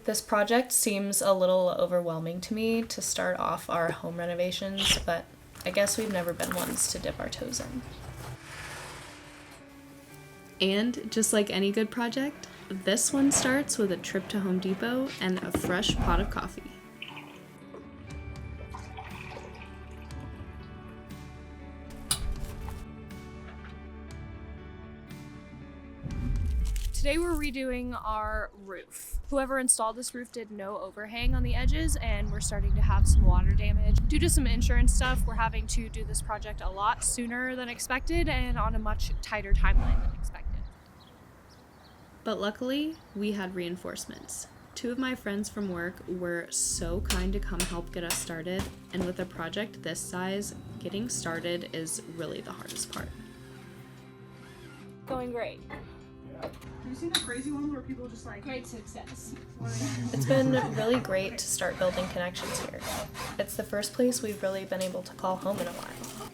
This project seems a little overwhelming to me to start off our home renovations, but I guess we've never been ones to dip our toes in. And just like any good project, this one starts with a trip to Home Depot and a fresh pot of coffee. Today we're redoing our roof. Whoever installed this roof did no overhang on the edges, and we're starting to have some water damage. Due to some insurance stuff, we're having to do this project a lot sooner than expected and on a much tighter timeline than expected. But luckily, we had reinforcements. 2 of my friends from work were so kind to come help get us started, and with a project this size, getting started is really the hardest part. Going great. Have you seen the crazy one where people just like Great success. It's been really great to start building connections here. It's the first place we've really been able to call home in a while.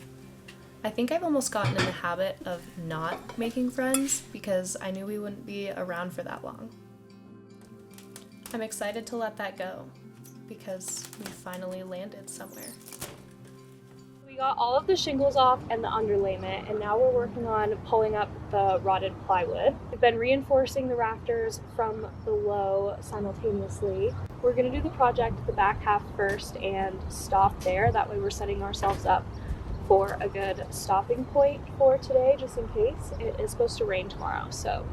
I think I've almost gotten in the habit of not making friends because I knew we wouldn't be around for that long. I'm excited to let that go because we finally landed somewhere. We got all of the shingles off and the underlayment, and now we're working on pulling up the rotted plywood. We've been reinforcing the rafters from below simultaneously. We're going to do the project the back half first and stop there. That way we're setting ourselves up for a good stopping point for today, just in case. It is supposed to rain tomorrow, so.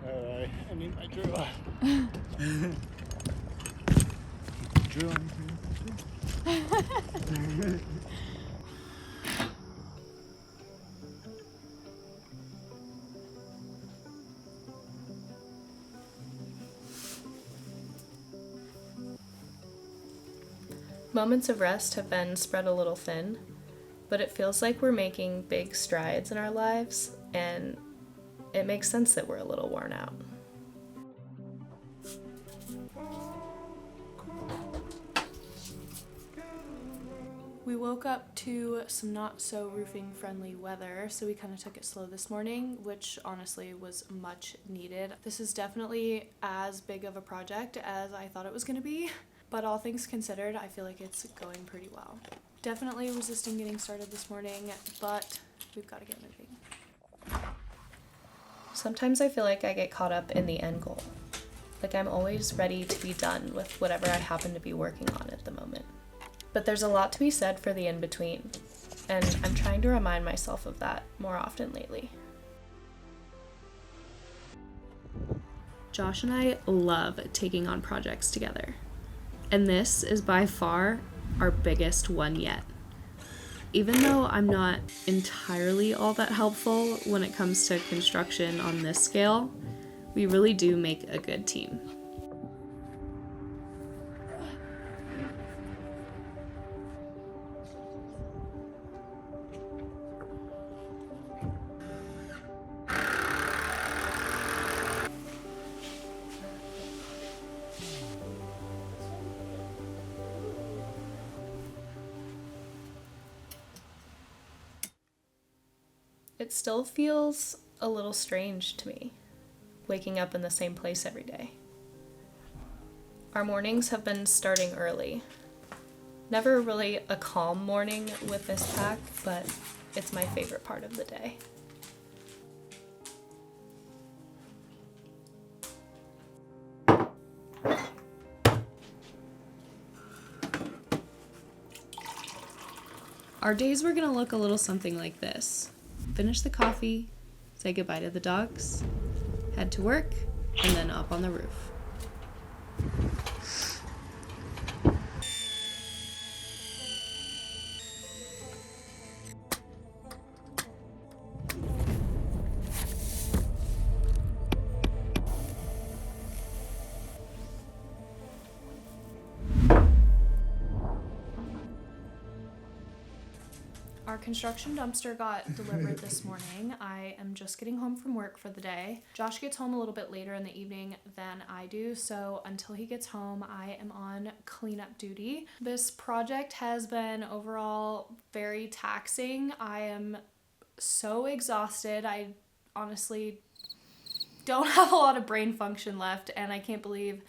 Alright, I need my drill. Drill. Moments of rest have been spread a little thin, but it feels like we're making big strides in our lives, and it makes sense that we're a little worn out. We woke up to some not so roofing friendly weather, so we kind of took it slow this morning, which honestly was much needed. This is definitely as big of a project as I thought it was going to be, but all things considered, I feel like it's going pretty well. Definitely resisting getting started this morning, but we've got to get moving. Sometimes I feel like I get caught up in the end goal. Like I'm always ready to be done with whatever I happen to be working on at the moment. But there's a lot to be said for the in-between, and I'm trying to remind myself of that more often lately. Josh and I love taking on projects together, and this is by far our biggest one yet. Even though I'm not entirely all that helpful when it comes to construction on this scale, we really do make a good team. It still feels a little strange to me, waking up in the same place every day. Our mornings have been starting early. Never really a calm morning with this pack, but it's my favorite part of the day. Our days were gonna look a little something like this. Finish the coffee, say goodbye to the dogs, head to work, and then up on the roof. Our construction dumpster got delivered this morning. I am just getting home from work for the day. Josh gets home a little bit later in the evening than I do, so until he gets home, I am on cleanup duty. This project has been overall very taxing. I am so exhausted. I honestly don't have a lot of brain function left, and I can't believe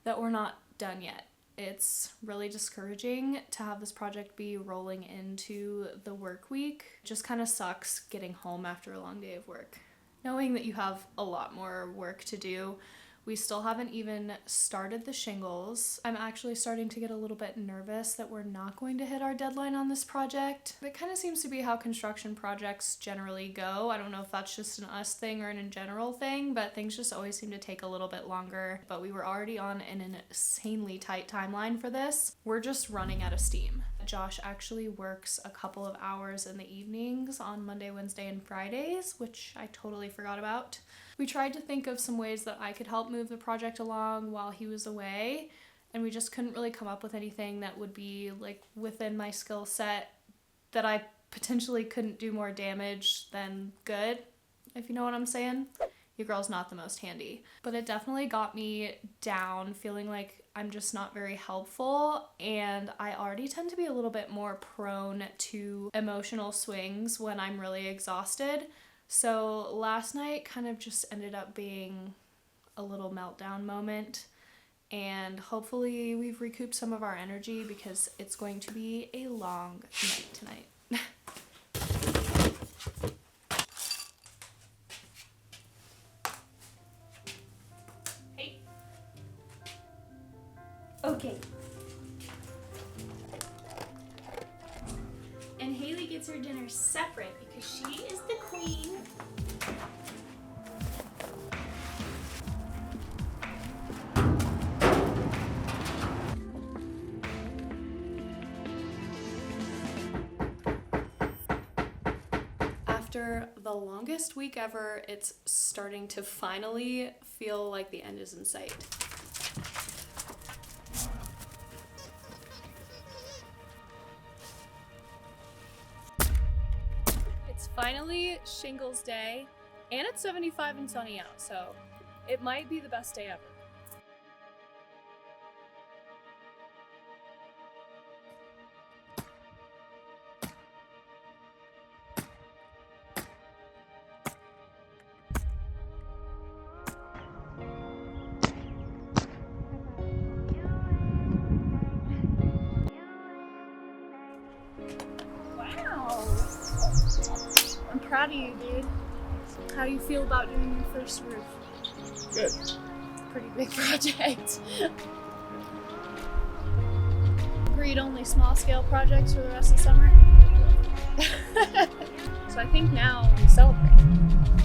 that we're not done yet. It's really discouraging to have this project be rolling into the work week. It just kind of sucks getting home after a long day of work, knowing that you have a lot more work to do. We still haven't even started the shingles. I'm actually starting to get a little bit nervous that we're not going to hit our deadline on this project. It kind of seems to be how construction projects generally go. I don't know if that's just an us thing or an general thing, but things just always seem to take a little bit longer. But we were already on an insanely tight timeline for this. We're just running out of steam. Josh actually works a couple of hours in the evenings on Monday, Wednesday, and Fridays, which I totally forgot about. We tried to think of some ways that I could help move the project along while he was away, and we just couldn't really come up with anything that would be like within my skill set that I potentially couldn't do more damage than good, if you know what I'm saying. Your girl's not the most handy, but it definitely got me down, feeling like I'm just not very helpful, and I already tend to be a little bit more prone to emotional swings when I'm really exhausted. So last night kind of just ended up being a little meltdown moment, and hopefully we've recouped some of our energy because it's going to be a long night tonight. Hey. Okay. And Haley gets her dinner separate because she is the queen. After the longest week ever, it's starting to finally feel like the end is in sight. It's finally shingles day, and it's 75 and sunny out, so it might be the best day ever. Wow! I'm proud of you, dude. How do you feel about doing your first roof? Good. Pretty big project. Agreed, only small scale projects for the rest of the summer. So I think now we celebrate.